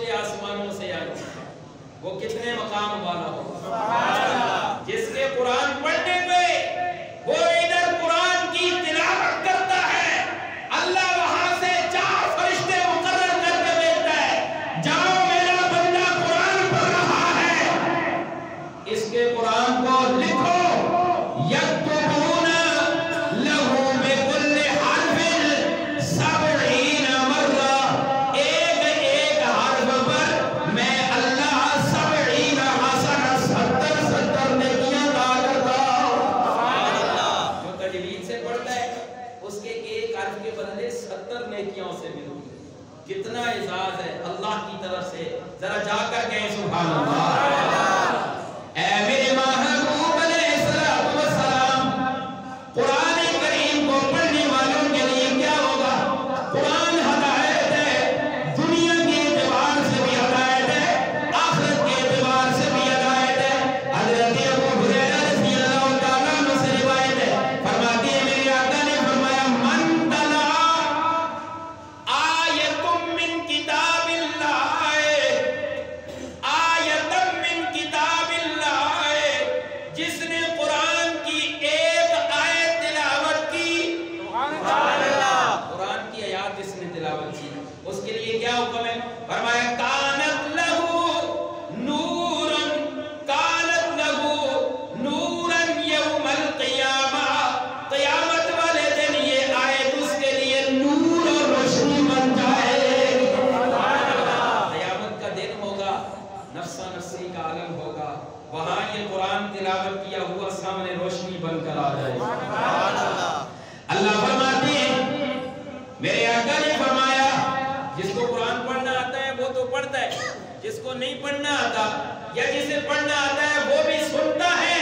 فرشتے آسمانوں سے آئے وہ کتنے مقام والا ہو جس کے قرآن پڑھنے پہ وہ ادھر قرآن کی تلاوت کرتا ہے، اللہ وہاں سے 4 فرشتے مقرر کر کے بھیجتا ہے، جاؤ میرا بندہ قرآن پڑھ رہا ہے، اس کے قرآن کو لکھو، یکتبون لہو بکل حرف 70 مرہ، ایک ایک حرف پر میں اللہ 70 حسنہ 70 نیکیاں عطا کرتا ہوں۔ جو تجوید سے پڑھتا ہے اس کے ایک حرف کے بدلے 70 نیکیوں سے ملتی ہے۔ کتنا اعزاز ہے اللہ کی طرف سے، ذرا جا کر کہیں سبحان اللہ۔ اے میرے محبوب علیہ الصلوۃ والسلام، قرآن کریم کو پڑھنے والوں کے لیے کیا ہوگا؟ قرآن ہدایت ہے، دنیا کے اعتبار سے بھی ہدایت ہے، آخرت کے اعتبار سے بھی ہدایت ہے۔ حضرت ابو ہریرہ رضی اللہ تعالیٰ عنہ سے روایت ہے، فرماتے ہیں میرے آقا نے فرمایا من تلا آیت من کتاب اللہ، آیت من کتاب اللہ، جس نے قرآن کی ایک آیت تلاوت کی، قرآن کی آیات جس نے تلاوت کی، اس کے لیے کیا حکم ہے؟ فرمایا کانت لہو نورن، کانت لہو نورن یوم القیامہ، قیامت والے دن یہ آیت اس کے لیے نور اور روشنی بن جائے گی۔ قیامت کا دن ہوگا، نفسا نفسی کا عالم ہوگا، وہاں یہ قرآن تلاوت کیا ہوا سامنے روشنی بن کر آ جائے گا۔ اللہ فرماتے ہیں میرے آقا نے فرمایا جس کو قرآن پڑھنا آتا ہے وہ تو پڑھتا ہے، جس کو نہیں پڑھنا آتا یا جسے پڑھنا آتا ہے وہ بھی سنتا ہے،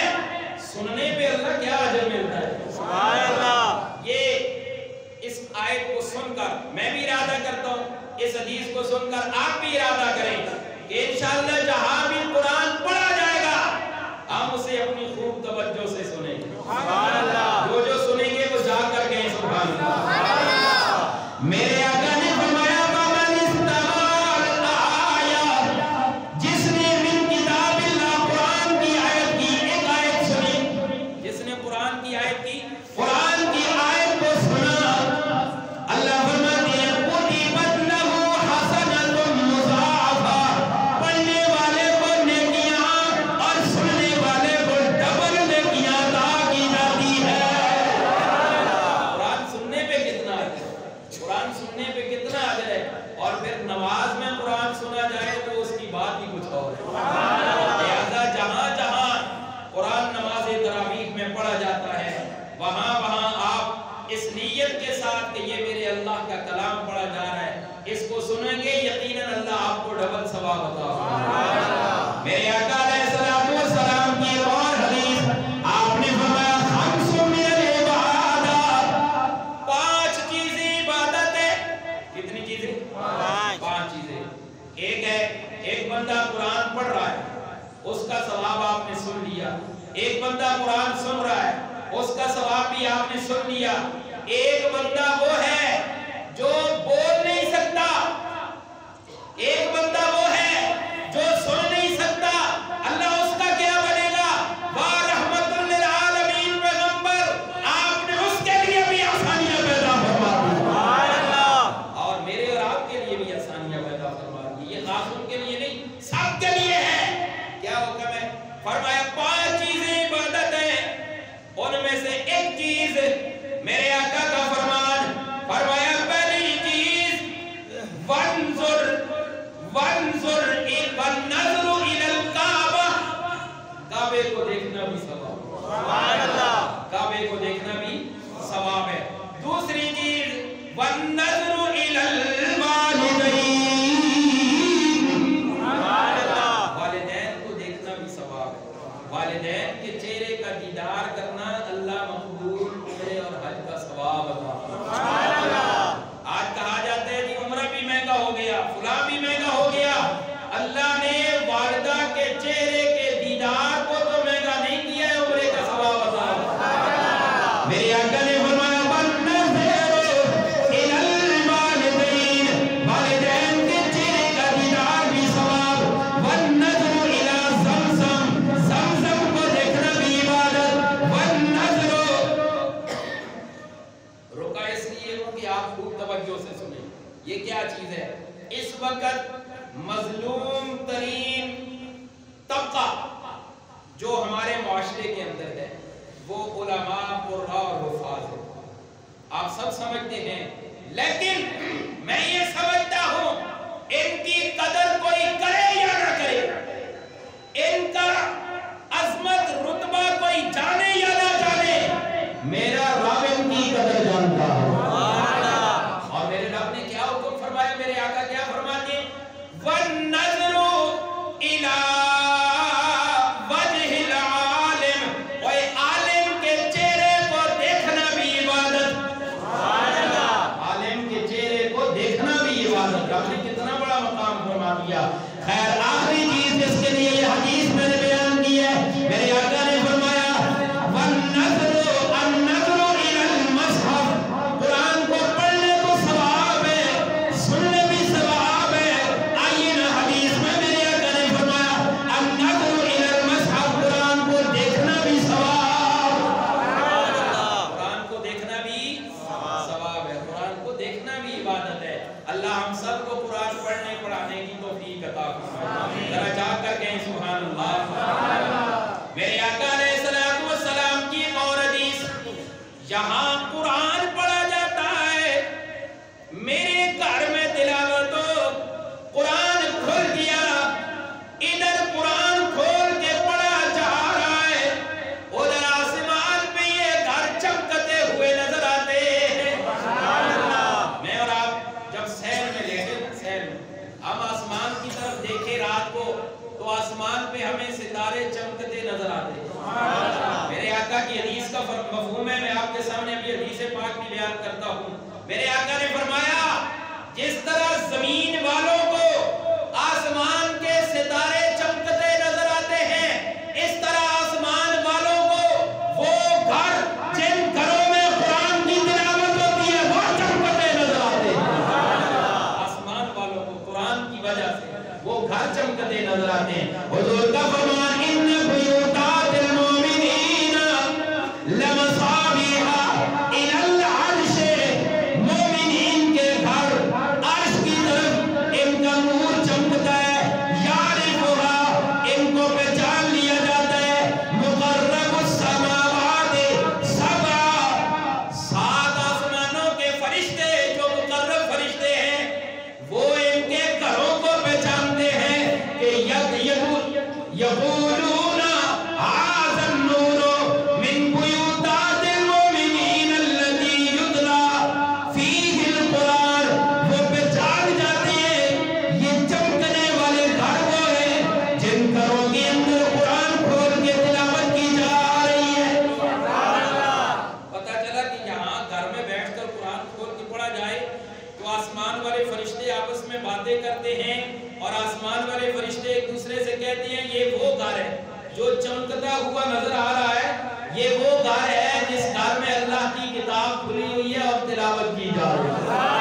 سننے پہ اللہ کیا اجر ملتا ہے۔ سبحان اللہ۔ یہ اس آیت کو سن کر میں بھی ارادہ کرتا ہوں، اس حدیث کو سن کر آپ بھی ارادہ کریں کہ انشاءاللہ جہاں بھی قرآن پڑھا جائے گا ہم اسے اپنی خوب توجہ سے سنیں گے۔ سبحان اللہ۔ جو سنیں گے وہ جا کر گئے سبحان اللہ۔ میرے آقا نے فرمایا وَمَنِ اسْتَمَعَ الْآيَةَ، جس نے من کتاب اللہ قرآن کی آیت کی ایک آیت سنی، جس نے قرآن کی آیت کی، قرآن کی آیت کو سنا، اللہ فرماتے ہیں کُتِبَتْ لَهُ حَسَنَةٌ مُضَاعَفَةٌ، پڑھنے والے کو نیکیاں اور سننے والے کو ڈبل نیکیاں عطا کی جاتی ہے۔ قرآن سننے پہ کتنا اجر ہے، قرآن سننے پہ کتنا اجر ہے، اور پھر نماز میں قرآن سنا جائے تو اس کی بات ہی کچھ اور ہے۔ لہذا جہاں جہاں قرآن نماز تراویح میں پڑھا جاتا ہے وہاں وہاں آپ اس نیت کے ساتھ کہ یہ میرے اللہ کا کلام پڑھا جا رہا ہے، اس کو سنیں گے یقیناً اللہ آپ کو ڈبل ثواب عطا فرمائے۔ میرے آقا علیہ الصلوۃ والسلام کی اور حدیث آپ نے فرمایا خمس من العبادات، 5 چیزیں عبادت ہے۔ کتنی چیزیں؟ 5 چیزیں۔ ایک ہے ایک بندہ قرآن پڑھ رہا ہے، اس کا ثواب آپ نے سن لیا۔ ایک بندہ قرآن سن رہا ہے، اس کا ثواب بھی آپ نے سن لیا۔ ایک بندہ وہ ہے جو بول نہیں سکتا، ایک بندہ وہ ہے جو سن نہیں سکتا، اللہ اس کا کیا بنے گا؟ وَرَحْمَةٌ لِّلْعَالَمِينَ پیغمبر آپ نے اس کے لیے بھی آسانیاں پیدا فرما دی، اور میرے اور آپ کے لیے بھی آسانیاں پیدا فرما دی۔ یہ خاص ان کے لیے نہیں، سب کے لیے ہے۔ کیا حکم ہے؟ فرمایا 5 چیزیں عبادت ہیں، ان میں سے ایک چیز میرے آقا کا فرمان، فرمایا پہلی چیز وَالنَّظْرُ إِلَى الْكَعْبَةِ، کعبے کو دیکھنا بھی ثواب ہے، کعبے کو دیکھنا بھی ثواب ہے۔ دوسری چیز وَالنَّظْرُ إِلَى الْوَالِدَيْنِ، والدین کو دیکھنا بھی ثواب ہے، والدین کے چہرے کا دیدار کرنا اللہ مقبول عمرے اور حج کا ثواب عطا۔ آج کہا جاتا ہے کہ عمرہ بھی مہنگا ہو گیا، فلاں بھی مہنگا ہو گیا، اللہ نے والدہ کے چہرے کے دیدار کو تو مہنگا نہیں کیا ہے، عمرے کا ثواب وقت مظلوم ترین طبقہ جو ہمارے معاشرے کے اندر ہے وہ علماء، قراء اور حفاظ ہے. آپ سب سمجھتے ہیں، لیکن میں یہ سمجھتا ہوں ان کی قدر کوئی کرے یا نہ کرے، ان کا عظمت رتبہ کوئی جانے یا نہ جانے، میرا رب ان کی قدر جانتا ہے. اور میرے رب نے کیا حکم فرمایا، میرے آقا کیا فرماتے ہیں؟ وَالنَّظْرُ إِلَىٰ وَجْهِ الْعَالِمِ، اور عالم کے چہرے کو دیکھنا بھی عبادت. عالم کے چہرے کو دیکھنا بھی عبادت. رب نے کتنا بڑا مقام فرما دیا. خیر آخری چیز جس کے لیے یہ حدیث میں نے بیان کی ہے، میرے آقا نے فرمایا وَالنَّظْرُ إِلَى الْمَصْحَفِ، قرآن کو پڑھنے کو ثواب ہے، سننے بھی ثواب ہے. آئیے نا حدیث میں میرے آقا نے فرمایا النَّظْرُ إِلَى الْمَصْحَفِ، قرآن کو دیکھنا بھی ثواب. قرآن کو دیکھنا بھی ثواب ہے، قرآن کو دیکھنا بھی عبادت ہے. اللہ ہم سب کو قرآن پڑھنے پڑھانے کی توفیق عطا فرمائے. ذرا جا کر کہیں سبحان اللہ. میرے آقا علیہ الصلوۃ والسلام کی ایک اور حدیث، یہاں قرآن پڑھا جاتا ہے، میرے گھر میں تلاوت ہو، قرآن کھل گیا، ادھر قرآن کھول کے پڑھا جا رہا ہے، ادھر آسمان پہ یہ گھر چمکتے ہوئے نظر آتے ہیں. میں اور آپ جب سیر میں لیٹے، سیر میں ہم آسمان کی طرف دیکھیں رات کو تو آسمان پہ ہمیں ستارے چمکتے نظر آتے ہیں. میرے آقا کی حدیث کا مفہوم ہے، میں آپ کے سامنے ابھی حدیث پاک بھی بیان کرتا ہوں. میرے آقا نے فرمایا جس طرح زمین والوں کو آسمان کے ستارے چمکتے نظر آتے ہیں، اس طرح آسمان والوں کو وہ گھر جن گھروں میں قرآن کی تلاوت ہوتی ہے وہ چمکتے نظر آتے ہیں. آسمان والوں کو قرآن کی وجہ سے وہ گھر چمکتے نظر آتے ہیں. حضور کا فرمان ان بیوتات المؤمنین لمصابیح الی العرش، مومنین کے گھر عرش کی طرف ان کا نور چمکتا ہے. یعرفها، ان کو پہچان لیا جاتا ہے. مقرب السماوات سبع، 7 آسمانوں کے فرشتے جو مقرب فرشتے ہیں وہ ان کے گھروں کو پہچانتے ہیں کہ یقولون هذا النور من بیوتات المؤمنین التي یتلی فیہ القرآن. وہ پہچان جاتے ہیں یہ چمکنے والے گھر وہ ہیں جن گھروں کے اندر قرآن کھول کے تلاوت کی جا رہی ہے. پتہ چلا کہ یہاں گھر میں بیٹھ کر قرآن کھول کے پڑھا جائے تو آسمان والے فرشتے آپس میں باتیں کرتے ہیں اور آسمان والے فرشتے ایک دوسرے سے کہتے ہیں یہ وہ گھر ہے جو چمکتا ہوا نظر آ رہا ہے، یہ وہ گھر ہے جس گھر میں اللہ کی کتاب کھلی ہوئی ہے اور تلاوت کی جا رہی ہے.